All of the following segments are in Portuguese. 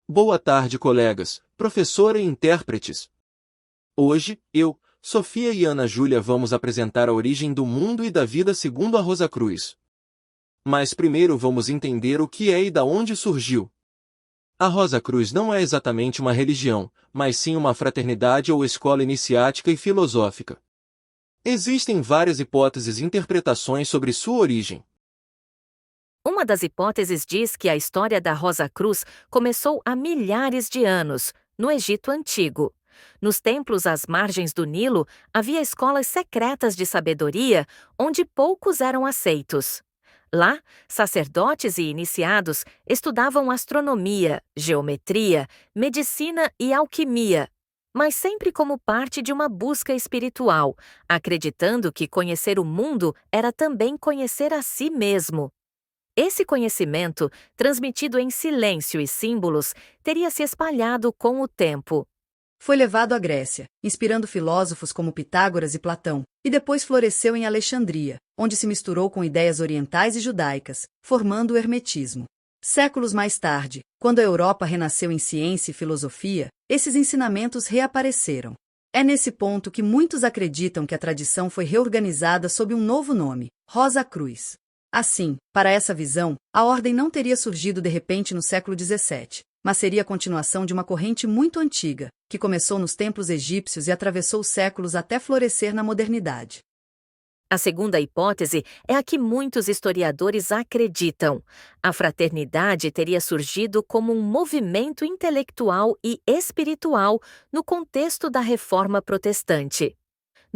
Boa tarde, colegas, professora e intérpretes. Hoje, eu, Sofia e Ana Júlia vamos apresentar a origem do mundo e da vida segundo a Rosa Cruz. Mas primeiro vamos entender o que é e da onde surgiu. A Rosa Cruz não é exatamente uma religião, mas sim uma fraternidade ou escola iniciática e filosófica. Existem várias hipóteses e interpretações sobre sua origem. Uma das hipóteses diz que a história da Rosa Cruz começou há milhares de anos, no Egito Antigo. Nos templos às margens do Nilo, havia escolas secretas de sabedoria, onde poucos eram aceitos. Lá, sacerdotes e iniciados estudavam astronomia, geometria, medicina e alquimia, mas sempre como parte de uma busca espiritual, acreditando que conhecer o mundo era também conhecer a si mesmo. Esse conhecimento, transmitido em silêncio e símbolos, teria se espalhado com o tempo. Foi levado à Grécia, inspirando filósofos como Pitágoras e Platão, e depois floresceu em Alexandria, onde se misturou com ideias orientais e judaicas, formando o Hermetismo. Séculos mais tarde, quando a Europa renasceu em ciência e filosofia, esses ensinamentos reapareceram. É nesse ponto que muitos acreditam que a tradição foi reorganizada sob um novo nome, Rosa Cruz. Assim, para essa visão, a ordem não teria surgido de repente no século XVII, mas seria a continuação de uma corrente muito antiga, que começou nos templos egípcios e atravessou os séculos até florescer na modernidade. A segunda hipótese é a que muitos historiadores acreditam. A fraternidade teria surgido como um movimento intelectual e espiritual no contexto da Reforma Protestante.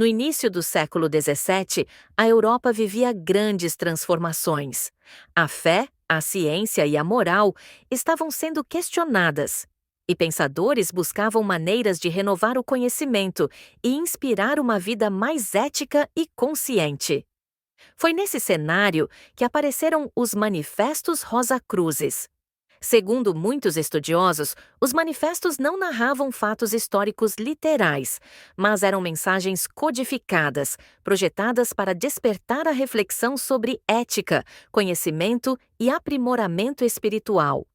No início do século XVII, a Europa vivia grandes transformações. A fé, a ciência e a moral estavam sendo questionadas, e pensadores buscavam maneiras de renovar o conhecimento e inspirar uma vida mais ética e consciente. Foi nesse cenário que apareceram os Manifestos Rosacruzes. Segundo muitos estudiosos, os manifestos não narravam fatos históricos literais, mas eram mensagens codificadas, projetadas para despertar a reflexão sobre ética, conhecimento e aprimoramento espiritual.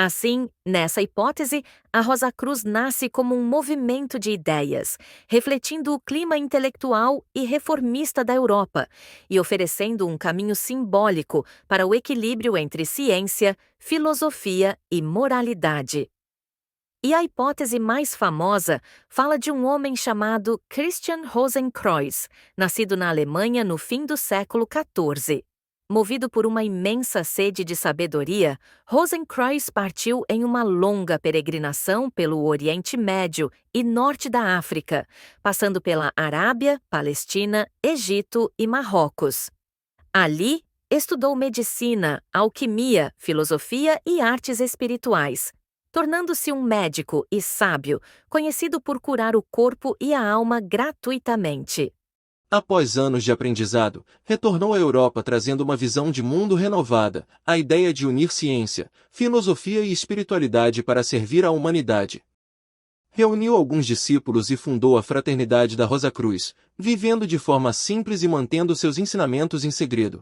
Assim, nessa hipótese, a Rosa Cruz nasce como um movimento de ideias, refletindo o clima intelectual e reformista da Europa e oferecendo um caminho simbólico para o equilíbrio entre ciência, filosofia e moralidade. E a hipótese mais famosa fala de um homem chamado Christian Rosenkreuz, nascido na Alemanha no fim do século XIV. Movido por uma imensa sede de sabedoria, Rosenkreuz partiu em uma longa peregrinação pelo Oriente Médio e norte da África, passando pela Arábia, Palestina, Egito e Marrocos. Ali, estudou medicina, alquimia, filosofia e artes espirituais, tornando-se um médico e sábio, conhecido por curar o corpo e a alma gratuitamente. Após anos de aprendizado, retornou à Europa trazendo uma visão de mundo renovada, a ideia de unir ciência, filosofia e espiritualidade para servir à humanidade. Reuniu alguns discípulos e fundou a Fraternidade da Rosa Cruz, vivendo de forma simples e mantendo seus ensinamentos em segredo.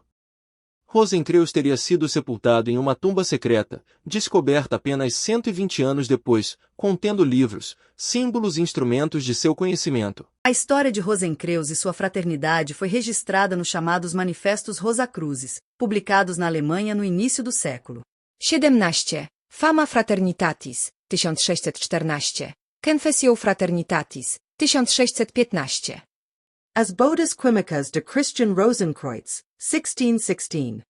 Rosenkreuz teria sido sepultado em uma tumba secreta, descoberta apenas 120 anos depois, contendo livros, símbolos e instrumentos de seu conhecimento. A história de Rosenkreuz e sua fraternidade foi registrada nos chamados Manifestos Rosacruzes, publicados na Alemanha no início do século. 17. Fama Fraternitatis, 1614. Confessio Fraternitatis, 1615. As Bodas Químicas de Christian Rosenkreuz, 1616.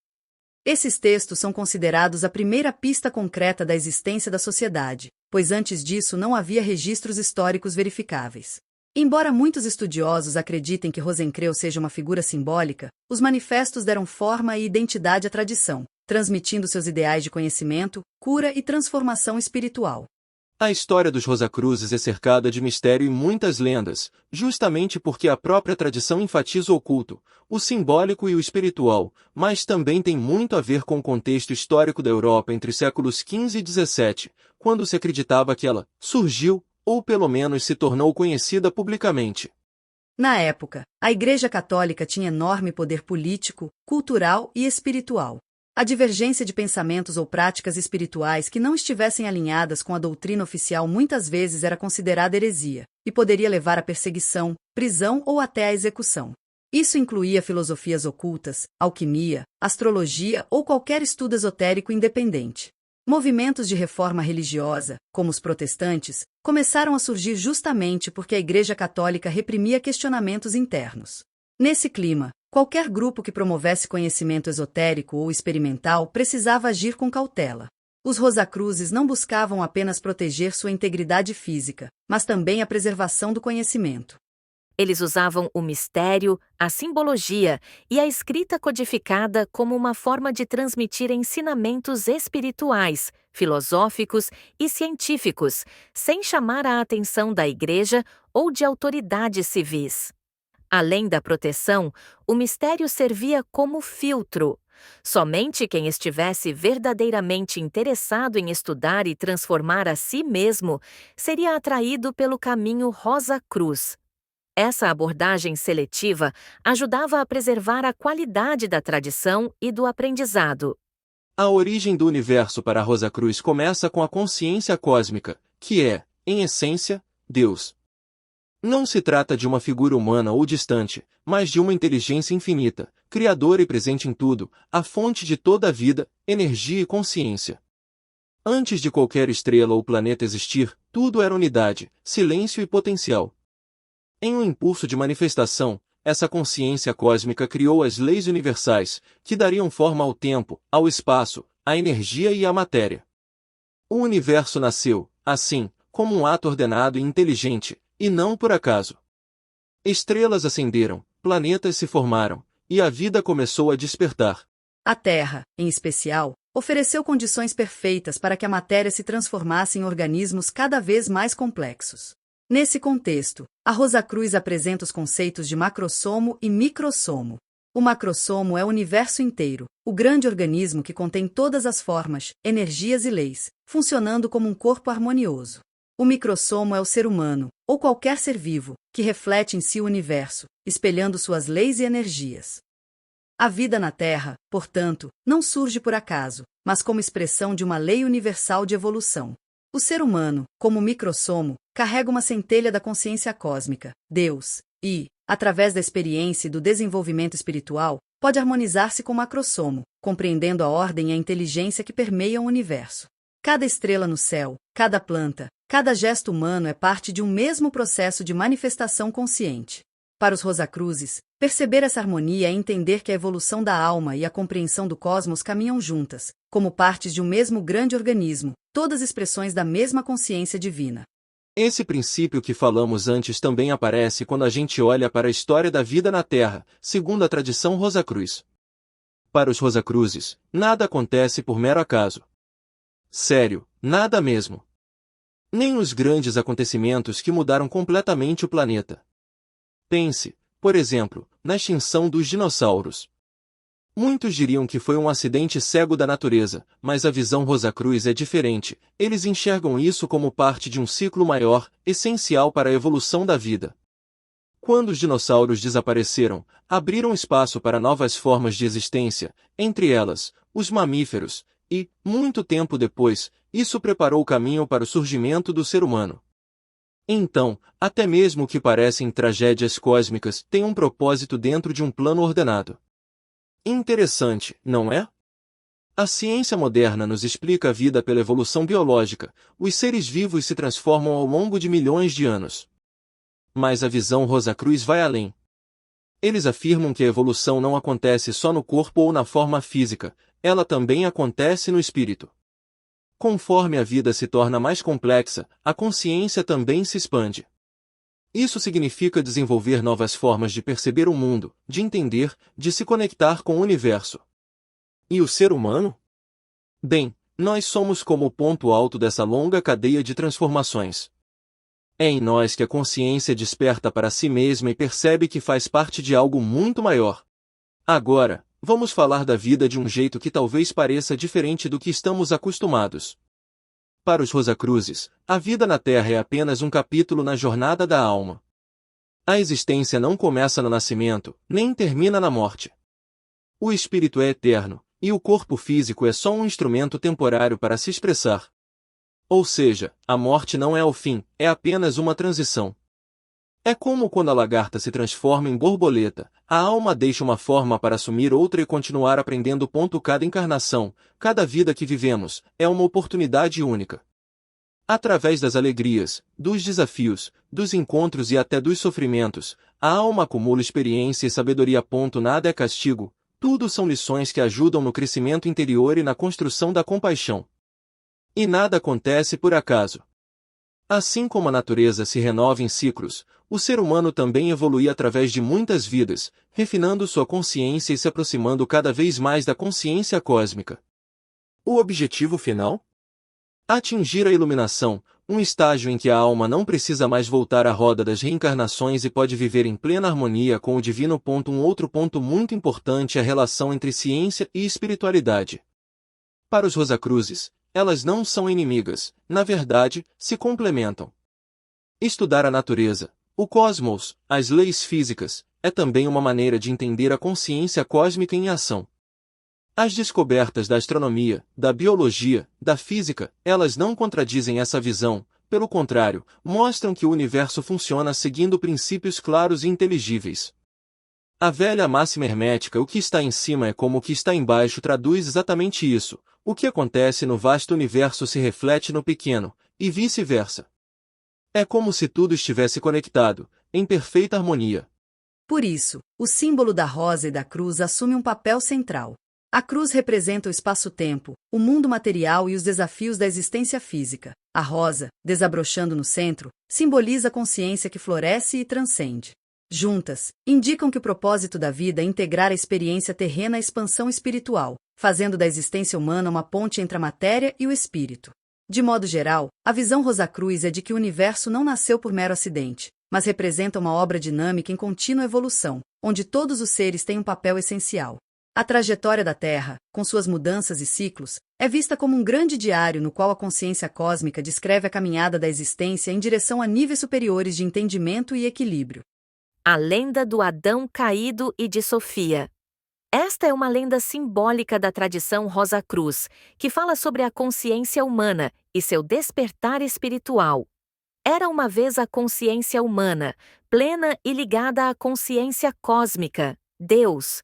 Esses textos são considerados a primeira pista concreta da existência da sociedade, pois antes disso não havia registros históricos verificáveis. Embora muitos estudiosos acreditem que Rosenkreuz seja uma figura simbólica, os manifestos deram forma e identidade à tradição, transmitindo seus ideais de conhecimento, cura e transformação espiritual. A história dos Rosacruzes é cercada de mistério e muitas lendas, justamente porque a própria tradição enfatiza o oculto, o simbólico e o espiritual, mas também tem muito a ver com o contexto histórico da Europa entre os séculos XV e XVII, quando se acreditava que ela surgiu, ou pelo menos se tornou conhecida publicamente. Na época, a Igreja Católica tinha enorme poder político, cultural e espiritual. A divergência de pensamentos ou práticas espirituais que não estivessem alinhadas com a doutrina oficial muitas vezes era considerada heresia, e poderia levar à perseguição, prisão ou até à execução. Isso incluía filosofias ocultas, alquimia, astrologia ou qualquer estudo esotérico independente. Movimentos de reforma religiosa, como os protestantes, começaram a surgir justamente porque a Igreja Católica reprimia questionamentos internos. Nesse clima, qualquer grupo que promovesse conhecimento esotérico ou experimental precisava agir com cautela. Os Rosacruzes não buscavam apenas proteger sua integridade física, mas também a preservação do conhecimento. Eles usavam o mistério, a simbologia e a escrita codificada como uma forma de transmitir ensinamentos espirituais, filosóficos e científicos, sem chamar a atenção da Igreja ou de autoridades civis. Além da proteção, o mistério servia como filtro. Somente quem estivesse verdadeiramente interessado em estudar e transformar a si mesmo seria atraído pelo caminho Rosa-Cruz. Essa abordagem seletiva ajudava a preservar a qualidade da tradição e do aprendizado. A origem do universo para Rosacruz começa com a consciência cósmica, que é, em essência, Deus. Não se trata de uma figura humana ou distante, mas de uma inteligência infinita, criadora e presente em tudo, a fonte de toda a vida, energia e consciência. Antes de qualquer estrela ou planeta existir, tudo era unidade, silêncio e potencial. Em um impulso de manifestação, essa consciência cósmica criou as leis universais, que dariam forma ao tempo, ao espaço, à energia e à matéria. O universo nasceu, assim, como um ato ordenado e inteligente, e não por acaso. Estrelas ascenderam, planetas se formaram, e a vida começou a despertar. A Terra, em especial, ofereceu condições perfeitas para que a matéria se transformasse em organismos cada vez mais complexos. Nesse contexto, a Rosacruz apresenta os conceitos de macrossomo e microssomo. O macrossomo é o universo inteiro, o grande organismo que contém todas as formas, energias e leis, funcionando como um corpo harmonioso. O microssomo é o ser humano, ou qualquer ser vivo, que reflete em si o universo, espelhando suas leis e energias. A vida na Terra, portanto, não surge por acaso, mas como expressão de uma lei universal de evolução. O ser humano, como microssomo, carrega uma centelha da consciência cósmica, Deus, e, através da experiência e do desenvolvimento espiritual, pode harmonizar-se com o macrossomo, compreendendo a ordem e a inteligência que permeiam o universo. Cada estrela no céu, cada planta, cada gesto humano é parte de um mesmo processo de manifestação consciente. Para os Rosacruzes, perceber essa harmonia é entender que a evolução da alma e a compreensão do cosmos caminham juntas, como partes de um mesmo grande organismo, todas expressões da mesma consciência divina. Esse princípio que falamos antes também aparece quando a gente olha para a história da vida na Terra, segundo a tradição Rosacruz. Para os Rosacruzes, nada acontece por mero acaso. Sério, nada mesmo. Nem os grandes acontecimentos que mudaram completamente o planeta. Pense, por exemplo, na extinção dos dinossauros. Muitos diriam que foi um acidente cego da natureza, mas a visão Rosacruz é diferente. Eles enxergam isso como parte de um ciclo maior, essencial para a evolução da vida. Quando os dinossauros desapareceram, abriram espaço para novas formas de existência, entre elas, os mamíferos, e, muito tempo depois, isso preparou o caminho para o surgimento do ser humano. Então, até mesmo o que parecem tragédias cósmicas tem um propósito dentro de um plano ordenado. Interessante, não é? A ciência moderna nos explica a vida pela evolução biológica. Os seres vivos se transformam ao longo de milhões de anos. Mas a visão Rosacruz vai além. Eles afirmam que a evolução não acontece só no corpo ou na forma física, ela também acontece no espírito. Conforme a vida se torna mais complexa, a consciência também se expande. Isso significa desenvolver novas formas de perceber o mundo, de entender, de se conectar com o universo. E o ser humano? Bem, nós somos como o ponto alto dessa longa cadeia de transformações. É em nós que a consciência desperta para si mesma e percebe que faz parte de algo muito maior. Agora, vamos falar da vida de um jeito que talvez pareça diferente do que estamos acostumados. Para os Rosacruzes, a vida na Terra é apenas um capítulo na jornada da alma. A existência não começa no nascimento, nem termina na morte. O espírito é eterno, E o corpo físico é só um instrumento temporário para se expressar. Ou seja, a morte não é o fim, é apenas uma transição. É como quando a lagarta se transforma em borboleta, a alma deixa uma forma para assumir outra e continuar aprendendo. Cada encarnação, cada vida que vivemos, é uma oportunidade única. Através das alegrias, dos desafios, dos encontros e até dos sofrimentos, a alma acumula experiência e sabedoria. Nada é castigo, tudo são lições que ajudam no crescimento interior e na construção da compaixão. E nada acontece por acaso. Assim como a natureza se renova em ciclos, o ser humano também evolui através de muitas vidas, refinando sua consciência e se aproximando cada vez mais da consciência cósmica. O objetivo final? Atingir a iluminação, um estágio em que a alma não precisa mais voltar à roda das reencarnações e pode viver em plena harmonia com o divino. Um outro ponto muito importante é a relação entre ciência e espiritualidade. Para os Rosacruzes, elas não são inimigas, na verdade, se complementam. Estudar a natureza, o cosmos, as leis físicas, é também uma maneira de entender a consciência cósmica em ação. As descobertas da astronomia, da biologia, da física, elas não contradizem essa visão, pelo contrário, mostram que o universo funciona seguindo princípios claros e inteligíveis. A velha máxima hermética "o que está em cima é como o que está embaixo" traduz exatamente isso. O que acontece no vasto universo se reflete no pequeno, e vice-versa. É como se tudo estivesse conectado, em perfeita harmonia. Por isso, o símbolo da rosa e da cruz assume um papel central. A cruz representa o espaço-tempo, o mundo material e os desafios da existência física. A rosa, desabrochando no centro, simboliza a consciência que floresce e transcende. Juntas, indicam que o propósito da vida é integrar a experiência terrena à expansão espiritual, fazendo da existência humana uma ponte entre a matéria e o espírito. De modo geral, a visão Rosacruz é de que o universo não nasceu por mero acidente, mas representa uma obra dinâmica em contínua evolução, onde todos os seres têm um papel essencial. A trajetória da Terra, com suas mudanças e ciclos, é vista como um grande diário no qual a consciência cósmica descreve a caminhada da existência em direção a níveis superiores de entendimento e equilíbrio. A lenda do Adão caído e de Sofia. Esta é uma lenda simbólica da tradição Rosacruz, que fala sobre a consciência humana e seu despertar espiritual. Era uma vez a consciência humana, plena e ligada à consciência cósmica, Deus.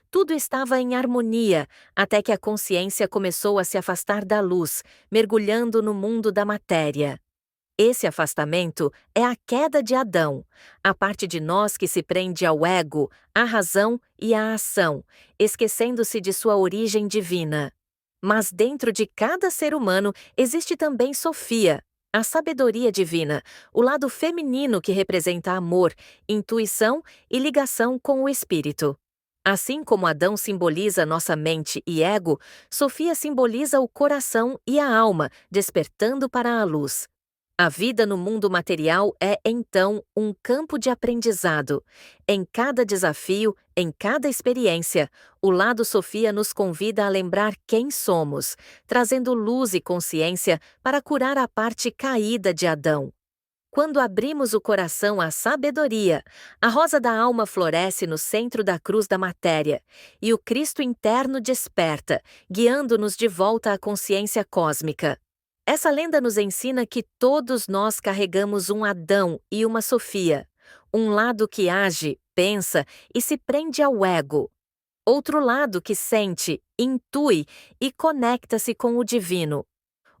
Tudo estava em harmonia, até que a consciência começou a se afastar da luz, mergulhando no mundo da matéria. Esse afastamento é a queda de Adão, a parte de nós que se prende ao ego, à razão e à ação, esquecendo-se de sua origem divina. Mas dentro de cada ser humano existe também Sofia, a sabedoria divina, o lado feminino que representa amor, intuição e ligação com o espírito. Assim como Adão simboliza nossa mente e ego, Sofia simboliza o coração e a alma, despertando para a luz. A vida no mundo material é, então, um campo de aprendizado. Em cada desafio, em cada experiência, o lado Sofia nos convida a lembrar quem somos, trazendo luz e consciência para curar a parte caída de Adão. Quando abrimos o coração à sabedoria, a rosa da alma floresce no centro da cruz da matéria, e o Cristo interno desperta, guiando-nos de volta à consciência cósmica. Essa lenda nos ensina que todos nós carregamos um Adão e uma Sofia, um lado que age, pensa e se prende ao ego, outro lado que sente, intui e conecta-se com o divino.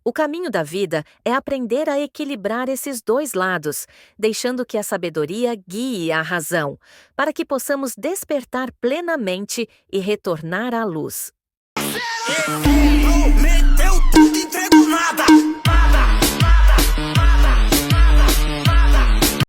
O caminho da vida é aprender a equilibrar esses dois lados, deixando que a sabedoria guie a razão, para que possamos despertar plenamente e retornar à luz. Meteu tudo, entregou.